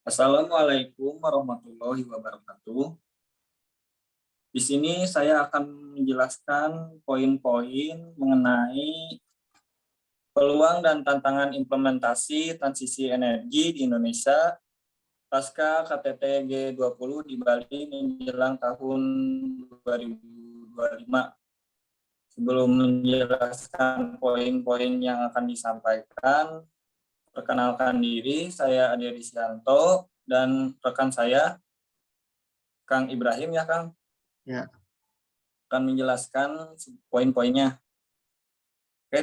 Assalamualaikum warahmatullahi wabarakatuh. Di sini saya akan menjelaskan poin-poin mengenai peluang dan tantangan implementasi transisi energi di Indonesia pasca KTT G20 di Bali menjelang tahun 2025. Sebelum menjelaskan poin-poin yang akan disampaikan, perkenalkan diri, saya Ade Risyanto dan rekan saya Kang Ibrahim ya Kang. Ya. Akan menjelaskan poin-poinnya. Oke,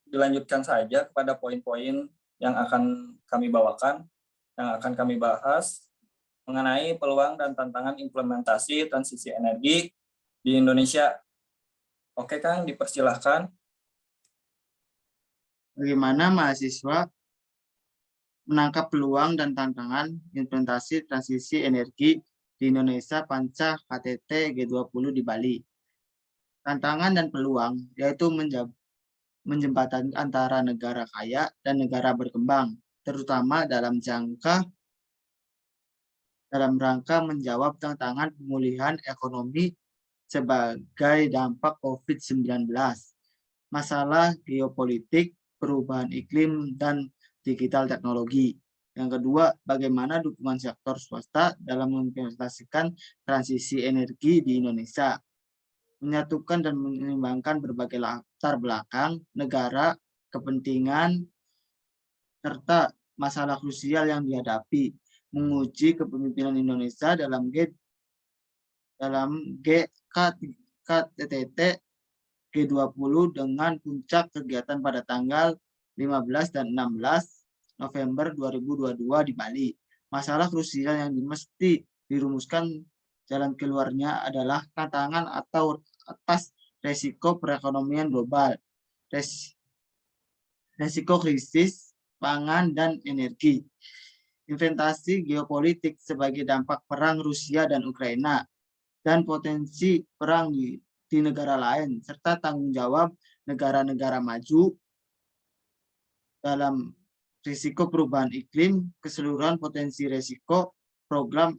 dilanjutkan saja kepada poin-poin yang akan kami bawakan, yang akan kami bahas mengenai peluang dan tantangan implementasi transisi energi di Indonesia. Oke Kang, dipersilahkan. Bagaimana mahasiswa menangkap peluang dan tantangan implementasi transisi energi di Indonesia pasca KTT G20 di Bali? Tantangan dan peluang yaitu menjembatani antara negara kaya dan negara berkembang, terutama dalam rangka menjawab tantangan pemulihan ekonomi sebagai dampak COVID-19, masalah geopolitik, perubahan iklim, dan digital teknologi. Yang kedua, bagaimana dukungan sektor swasta dalam mengimplementasikan transisi energi di Indonesia, menyatukan dan menimbangkan berbagai latar belakang, negara, kepentingan, serta masalah krusial yang dihadapi, menguji kepemimpinan Indonesia dalam KTT G20 dengan puncak kegiatan pada tanggal 15 dan 16 November 2022 di Bali. Masalah krusial yang mesti dirumuskan jalan keluarnya adalah tantangan atau atas resiko perekonomian global, resiko krisis pangan dan energi, investasi geopolitik sebagai dampak perang Rusia dan Ukraina, dan potensi perang di negara lain, serta tanggung jawab negara-negara maju dalam risiko perubahan iklim, keseluruhan potensi risiko, program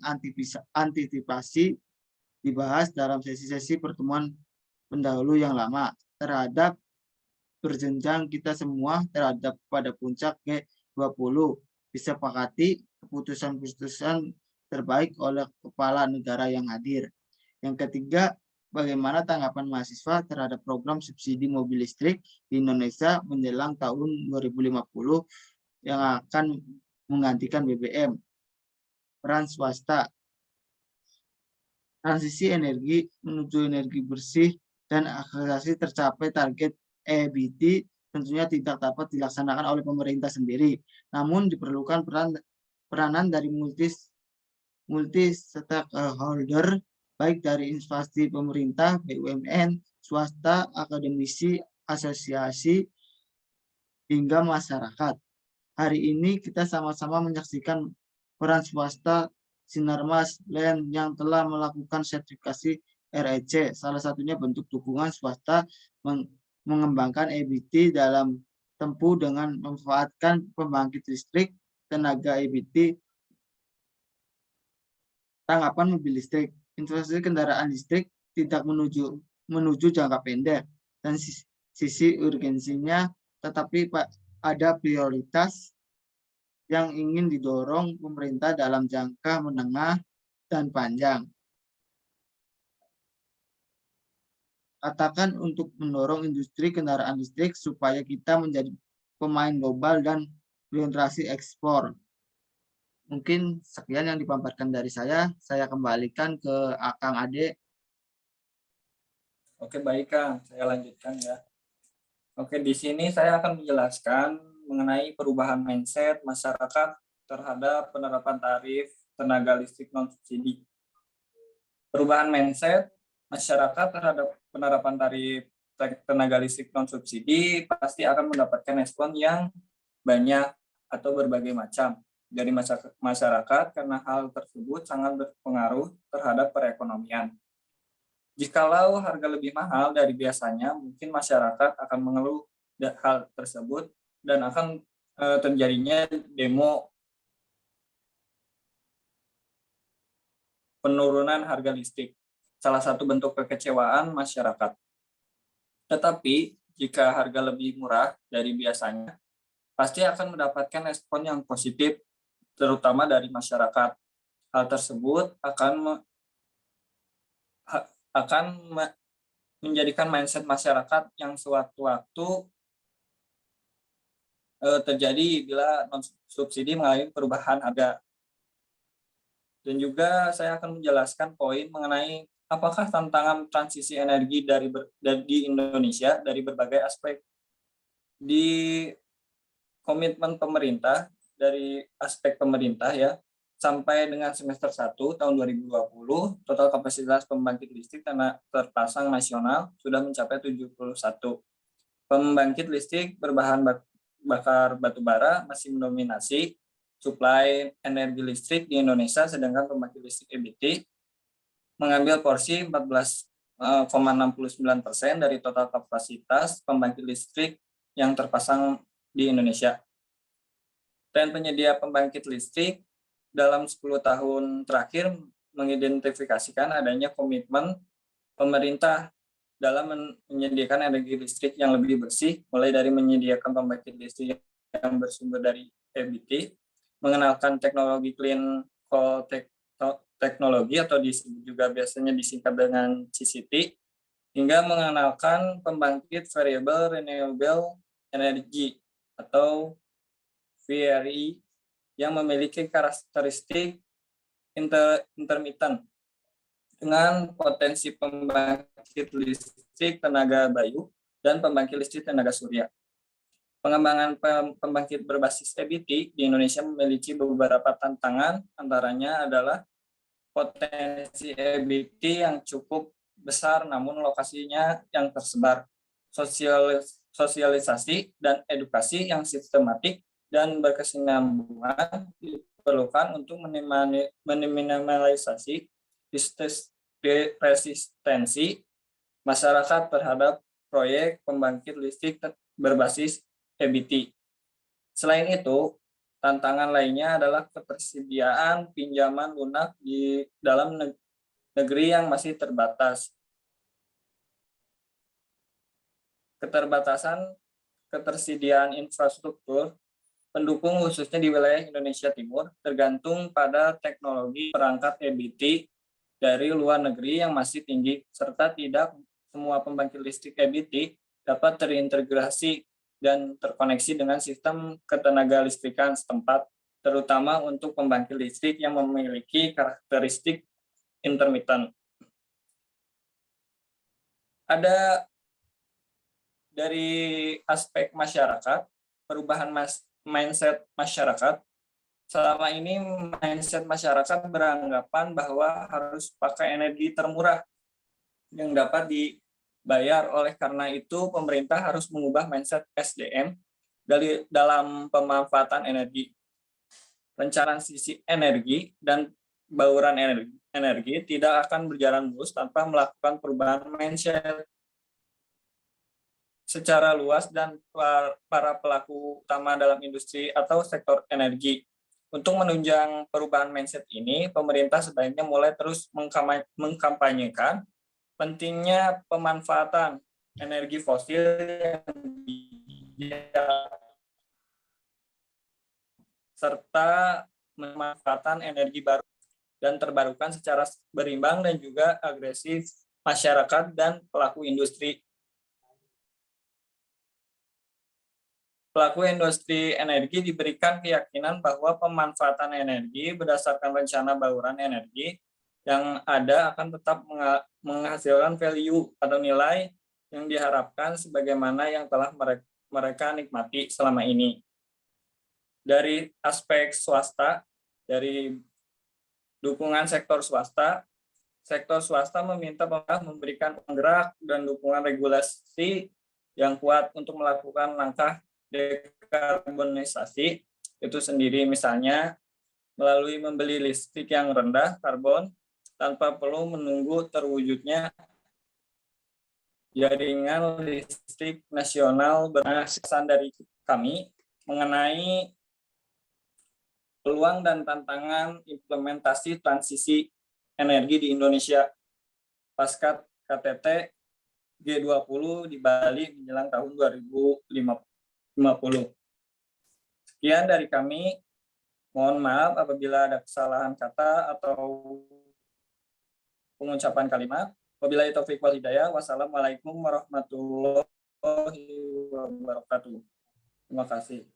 antisipasi dibahas dalam sesi-sesi pertemuan pendahulu yang lama terhadap berjenjang kita semua terhadap pada puncak G20 disepakati keputusan-keputusan terbaik oleh kepala negara yang hadir. Yang ketiga, bagaimana tanggapan mahasiswa terhadap program subsidi mobil listrik di Indonesia menjelang tahun 2050 yang akan menggantikan BBM. Peran swasta, transisi energi menuju energi bersih dan akselerasi tercapai target EBT tentunya tidak dapat dilaksanakan oleh pemerintah sendiri, namun diperlukan peranan dari multi stakeholder baik dari instansi pemerintah, BUMN, swasta, akademisi, asosiasi, hingga masyarakat. Hari ini kita sama-sama menyaksikan peran swasta Sinarmas Land yang telah melakukan sertifikasi REC. Salah satunya bentuk dukungan swasta mengembangkan EBT dalam tempuh dengan memanfaatkan pembangkit listrik tenaga EBT, tanggapan mobil listrik, investasi kendaraan listrik tidak menuju jangka pendek dan sisi urgensinya, tetapi ada prioritas yang ingin didorong pemerintah dalam jangka menengah dan panjang. Katakan untuk mendorong industri kendaraan listrik supaya kita menjadi pemain global dan orientasi ekspor. Mungkin sekian yang dipaparkan dari saya kembalikan ke Kang Ade. Oke, baik Kang, saya lanjutkan ya. Oke, di sini saya akan menjelaskan mengenai perubahan mindset masyarakat terhadap penerapan tarif tenaga listrik non-subsidi. Perubahan mindset masyarakat terhadap penerapan tarif tenaga listrik non-subsidi pasti akan mendapatkan respon yang banyak atau berbagai macam dari masyarakat karena hal tersebut sangat berpengaruh terhadap perekonomian. Jikalau harga lebih mahal dari biasanya, mungkin masyarakat akan mengeluh hal tersebut dan akan terjadinya demo penurunan harga listrik, salah satu bentuk kekecewaan masyarakat. Tetapi, jika harga lebih murah dari biasanya, pasti akan mendapatkan respon yang positif, terutama dari masyarakat. Hal tersebut akan menjadikan mindset masyarakat yang sewaktu-waktu terjadi bila non-subsidi mengalami perubahan harga. Dan juga saya akan menjelaskan poin mengenai apakah tantangan transisi energi di Indonesia dari berbagai aspek. Di komitmen pemerintah, dari aspek pemerintah ya, sampai dengan semester 1 tahun 2020, total kapasitas pembangkit listrik terpasang nasional sudah mencapai 71. Pembangkit listrik berbahan bakar batu bara masih mendominasi suplai energi listrik di Indonesia, sedangkan pembangkit listrik EBT mengambil porsi 14,69% dari total kapasitas pembangkit listrik yang terpasang di Indonesia. Tren penyedia pembangkit listrik dalam 10 tahun terakhir mengidentifikasikan adanya komitmen pemerintah dalam menyediakan energi listrik yang lebih bersih, mulai dari menyediakan pembangkit listrik yang bersumber dari EBT, mengenalkan teknologi clean coal teknologi atau juga biasanya disingkat dengan CCT, hingga mengenalkan pembangkit variable renewable energy atau VRE yang memiliki karakteristik intermittent dengan potensi pembangkit listrik tenaga bayu dan pembangkit listrik tenaga surya. Pengembangan pembangkit berbasis EBT di Indonesia memiliki beberapa tantangan, antaranya adalah potensi EBT yang cukup besar namun lokasinya yang tersebar, sosialisasi dan edukasi yang sistematik dan berkesinambungan diperlukan untuk meminimalisasi resistensi masyarakat terhadap proyek pembangkit listrik berbasis EBT. Selain itu, tantangan lainnya adalah ketersediaan pinjaman lunak di dalam negeri yang masih terbatas. Ketersediaan infrastruktur pendukung khususnya di wilayah Indonesia Timur tergantung pada teknologi perangkat EBT dari luar negeri yang masih tinggi, serta tidak semua pembangkit listrik EBT dapat terintegrasi dan terkoneksi dengan sistem ketenagalistrikan setempat, terutama untuk pembangkit listrik yang memiliki karakteristik intermittent. Ada dari aspek masyarakat, perubahan mindset masyarakat. Selama ini mindset masyarakat beranggapan bahwa harus pakai energi termurah yang dapat dibayar. Oleh karena itu, pemerintah harus mengubah mindset SDM dalam pemanfaatan energi. Rencana sisi energi dan bauran energi tidak akan berjalan mulus tanpa melakukan perubahan mindset secara luas dan para pelaku utama dalam industri atau sektor energi. Untuk menunjang perubahan mindset ini, pemerintah sebaiknya mulai terus mengkampanyekan pentingnya pemanfaatan energi fosil serta pemanfaatan energi baru dan terbarukan secara berimbang dan juga agresif masyarakat dan pelaku industri. Pelaku industri energi diberikan keyakinan bahwa pemanfaatan energi berdasarkan rencana bauran energi yang ada akan tetap menghasilkan value atau nilai yang diharapkan sebagaimana yang telah mereka nikmati selama ini. Dari aspek swasta, dari dukungan sektor swasta meminta pemerintah memberikan penggerak dan dukungan regulasi yang kuat untuk melakukan langkah dekarbonisasi itu sendiri, misalnya melalui membeli listrik yang rendah karbon tanpa perlu menunggu terwujudnya jaringan listrik nasional. Berkesan dari kami mengenai peluang dan tantangan implementasi transisi energi di Indonesia pasca KTT G20 di Bali menjelang tahun 2050. Sekian dari kami. Mohon maaf apabila ada kesalahan kata atau pengucapan kalimat. Wabillahi taufiq wal hidayah. Wassalamualaikum warahmatullahi wabarakatuh. Terima kasih.